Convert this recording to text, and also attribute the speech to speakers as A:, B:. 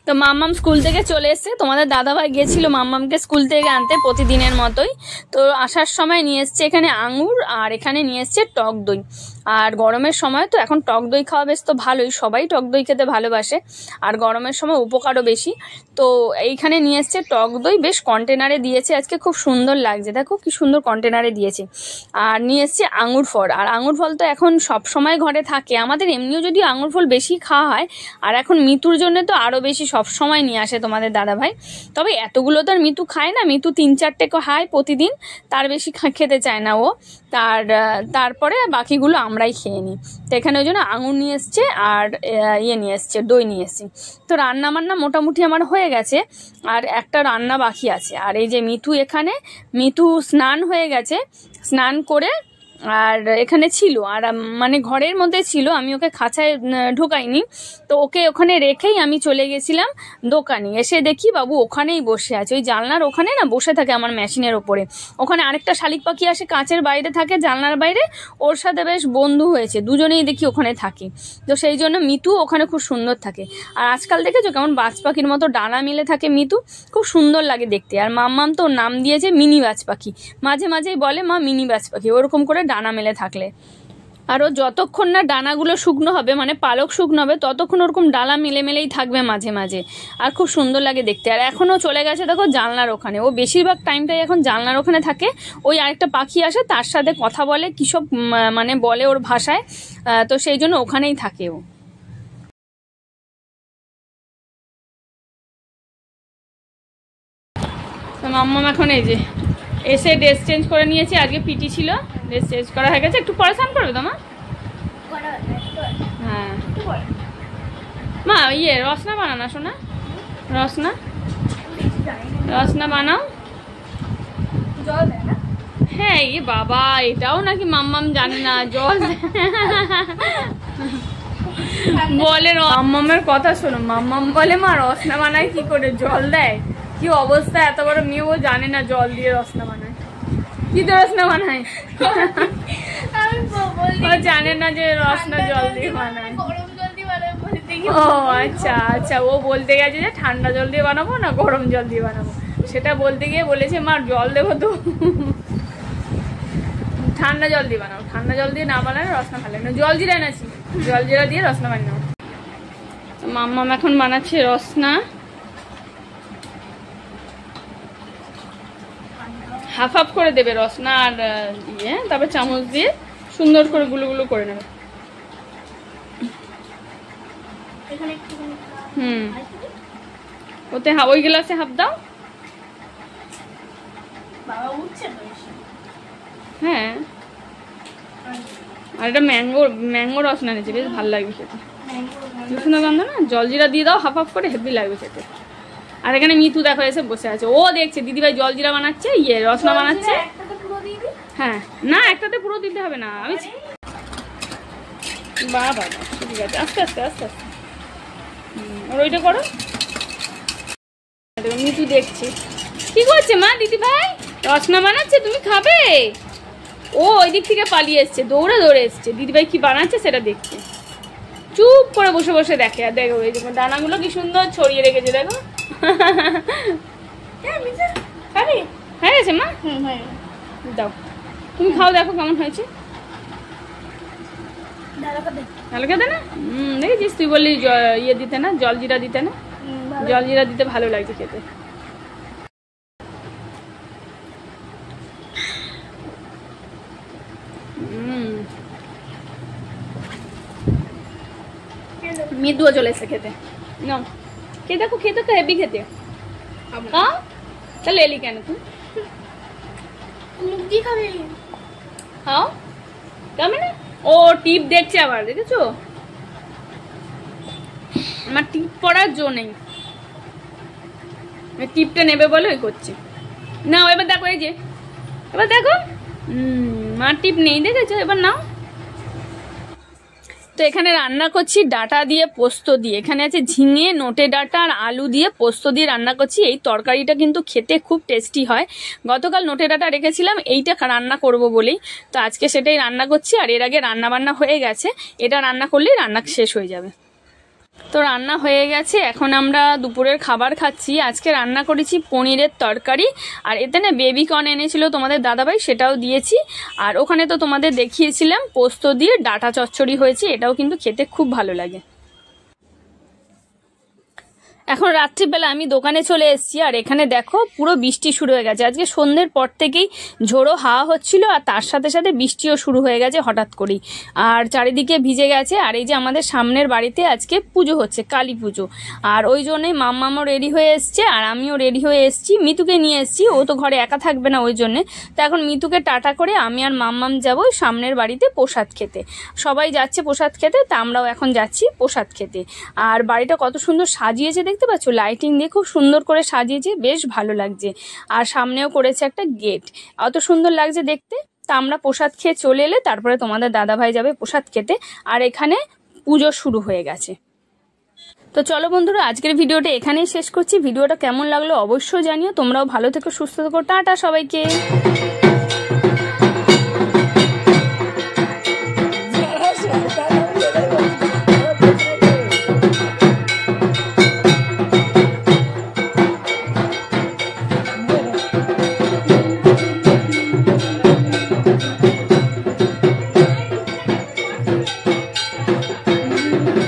A: তো মাম্মাম স্কুল থেকে চলে এসছে, তোমাদের দাদাভাই গিয়েছিল মাম্মামকে স্কুল থেকে আনতে প্রতিদিনের মতোই। তো আসার সময় নিয়ে এসছে এখানে আঙুর, আর এখানে নিয়ে এসছে টক দই। আর গরমের সময় তো এখন টক দই খাওয়া বেশ তো ভালোই, সবাই টক দই খেতে ভালোবাসে, আর গরমের সময় উপকারও বেশি। তো এইখানে নিয়ে এসছে টক দই, বেশ কন্টেনারে দিয়েছে আজকে, খুব সুন্দর লাগছে, দেখো কি সুন্দর কন্টেনারে দিয়েছে। আর নিয়ে এসছে আঙুর ফল, আর আঙুর ফল তো এখন সব সময় ঘরে থাকে, আমাদের এমনিও যদি আঙুর ফল বেশি খাওয়া হয়, আর এখন মিতুর জন্য তো আরও বেশি সব সময় নিয়ে আসে তোমাদের দাদাভাই। তবে এতগুলো তো আর মিতু খায় না, মিতু 3-4টে খায় প্রতিদিন, তার বেশি খেতে চায় না ও। তারপরে বাকিগুলো আমরাই খেয়ে নিই। তো এখানে ওই জন্য আঙুর নিয়ে এসছে, আর নিয়ে এসছে দই নিয়ে এসছি। তো রান্না বান্না মোটামুটি আমার হয়ে গেছে, আর একটা রান্না বাকি আছে। আর এই যে মিতু, এখানে মিতু স্নান হয়ে গেছে, স্নান করে আর এখানে ছিল, আর মানে ঘরের মধ্যে ছিল, আমি ওকে খাঁচায় ঢোকাইনি। তো ওকে ওখানে রেখেই আমি চলে গেছিলাম দোকানে। এসে দেখি বাবু ওখানেই বসে আছে, ওই জানলার ওখানে না বসে থাকে আমার মেশিনের ওপরে। ওখানে আরেকটা শালিক পাখি আসে, কাঁচের বাইরে থাকে, জানলার বাইরে, ওর সাথে বেশ বন্ধু হয়েছে, দুজনেই দেখি ওখানে থাকি। তো সেই জন্য মিতু ওখানে খুব সুন্দর থাকে। আর আজকাল দেখেছো কেমন বাজ পাখির মতো ডানা মিলে থাকে মিতু, খুব সুন্দর লাগে দেখতে। আর মাম্মাম তো নাম দিয়েছে মিনি বাজ পাখি, মাঝে মাঝেই বলে মা মিনি বাজ পাখি, ওরকম করে ডানা মেলে থাকলে। আর ও যতক্ষণ না ডানাগুলো শুকনো হবে, মানে পালক শুকনো হবে, ততক্ষণ ওরকম ডালা মেলে মেলেই থাকবে মাঝে মাঝে, আর খুব সুন্দর লাগে দেখতে। আর এখনও চলে গেছে দেখো জানলার ওখানে, ও বেশিরভাগ টাইমটাই এখন জানলার ওখানে থাকে। ওই আরেকটা পাখি আসে, তার সাথে কথা বলে, কী সব মানে বলে ওর ভাষায়, তো সেই জন্য ওখানেই থাকে ও। মাম্মাম এখন এই যে এসে ড্রেস চেঞ্জ করে নিয়েছি, আজকে পিটি ছিল, ড্রেস চেঞ্জ করা হয়ে গেছে। একটু পরে স্নান করবে তো মা? হ্যাঁ মা, রসনা বানানা শোনা, রসনা রসনা বানাও। হ্যাঁ বাবা, এটাও নাকি মাম্মাম জানে না জল বলে। মাম্মামের কথা শোনো, মাম্মাম বলে মা রসনা বানায় কি করে, জল দেয়? কি অবস্থা, এত বড় মেয়ে ও জানে না জল দিয়ে রসনা বানায়, কি তো রসনা বানায় ও জানে না যে রসনা জল দিয়ে বানায়। ও আচ্ছা আচ্ছা, ও বলতে গেছে যে ঠান্ডা জল দিয়ে বানাবো না গরম জল দিয়ে বানাবো, সেটা বলতে গিয়ে বলেছে মা জল দেবো তো ঠান্ডা জল দিয়ে বানাবো, ঠান্ডা জল দিয়ে না বানালে রসনা ভালো লাগে না। জল জিরা এনেছি, জল জিরা দিয়ে রসনা বানাবো। মাম্মাম এখন বানাচ্ছে রসনা, হাফ হাফ করে দেবে রসনা আর তারপর চামচ দিয়ে সুন্দর করে গুলো গুলো করে নেবে। ওতে ওই গ্লাসে হাফ দাও। হ্যাঁ, আর এটা ম্যাঙ্গো রসনা নিয়েছে, বেশ ভালো লাগবে খেতে, সুন্দর গন্ধ না। জলজিরা দিয়ে দাও হাফ হাফ করে, হেভি লাগবে খেতে। আর এখানে মিতু দেখো এসে বসে আছে, ও দেখছে দিদিভাই জলজিরা বানাচ্ছে, রসনা বানাচ্ছে। হ্যাঁ না, একটাতে পুরো দিতে হবে না, আমি বাবা ঠিক আছে, আস্তে আস্তে আস্তে আস্তে আর ওইটা করো। মিতু দেখছে কি করছে মা, দিদিভাই রসনা বানাচ্ছে, তুমি খাবে? ও ওই দিক থেকে পালিয়ে এসছে, দৌড়ে দৌড়ে এসছে, দিদিভাই কি বানাচ্ছে সেটা দেখছে, চুপ করে বসে বসে দেখে। আর দেখো এই দানাগুলো কি সুন্দর ছড়িয়ে রেখেছে, দেখো হয়ে গেছে মা, দাও তুমি খাও, দেখো কেমন হয়েছে। ভালো খেতে না? দেখেছিস, তুই বললি দিতে না, জলজিরা দিতে না, জলজিরা দিতে ভালো লাগছে খেতে। মিতুও চলে এসে খেতে, না খেয়ে দেখো, খেতে তো হেভি খেতে। হ্যাঁ তাহলে এলি কেন তুই? হ্যাঁ কেমন না, ও টিপ দেখছে আবার, দেখেছো আমার টিপ পড়ার জো নেই, টিপটা নেবে বলে ওই করছে না। এবার দেখো এই যে, এবার দেখো মার টিপ নেই, দেখেছো, এবার নাও। তো এখানে রান্না করছি ডাটা দিয়ে পোস্ত দিয়ে, এখানে আছে ঝিঙে, নোটে ডাটা আর আলু দিয়ে পোস্ত দিয়ে রান্না করছি। এই তরকারিটা কিন্তু খেতে খুব টেস্টি হয়। গতকাল নোটে ডাটা রেখেছিলাম এইটা রান্না করব বলেই, তো আজকে সেটাই রান্না করছি। আর এর আগে রান্না বান্না হয়ে গেছে, এটা রান্না করলেই রান্না শেষ হয়ে যাবে। তো রান্না হয়ে গেছে, এখন আমরা দুপুরের খাবার খাচ্ছি। আজকে রান্না করেছি পনিরের তরকারি, আর এতে না বেবি কর্ন এনেছিল তোমাদের দাদাভাই, সেটাও দিয়েছি। আর ওখানে তো তোমাদের দেখিয়েছিলাম পোস্ত দিয়ে ডাটা চচ্চড়ি হয়েছে, এটাও কিন্তু খেতে খুব ভালো লাগে। এখন রাত্রিবেলা আমি দোকানে চলে এসেছি, আর এখানে দেখো পুরো বৃষ্টি শুরু হয়ে গেছে। আজকে সন্ধ্যের পর থেকেই ঝোড়ো হাওয়া হচ্ছিল, আর তার সাথে সাথে বৃষ্টিও শুরু হয়ে গেছে হঠাৎ করেই, আর চারিদিকে ভিজে গেছে। আর এই যে আমাদের সামনের বাড়িতে আজকে পুজো হচ্ছে, কালী পুজো, আর ওই জন্যই মাম্মামও রেডি হয়ে এসছে, আর আমিও রেডি হয়ে এসছি। মিতুকে নিয়ে এসছি, ও তো ঘরে একা থাকবে না ওই জন্যে। তো এখন মিতুকে টাটা করে আমি আর মাম্মাম যাবো সামনের বাড়িতে প্রসাদ খেতে। সবাই যাচ্ছে প্রসাদ খেতে, তা আমরাও এখন যাচ্ছি প্রসাদ খেতে। আর বাড়িটা কত সুন্দর সাজিয়েছে দেখতে পাচ্ছ, লাইটিং দিয়ে খুব সুন্দর করে সাজিয়েছে, বেশ ভালো লাগছে। আর সামনেও করেছে একটা গেট, অত সুন্দর লাগছে দেখতে। তা আমরা প্রসাদ খেয়ে চলে এলে তারপরে তোমাদের দাদাভাই যাবে প্রসাদ খেতে, আর এখানে পুজো শুরু হয়ে গেছে। তো চলো বন্ধুরা, আজকের ভিডিওটা এখানেই শেষ করছি। ভিডিওটা কেমন লাগলো অবশ্যই জানিও। তোমরাও ভালো থেকো, সুস্থ থেকো, টাটা সবাইকে।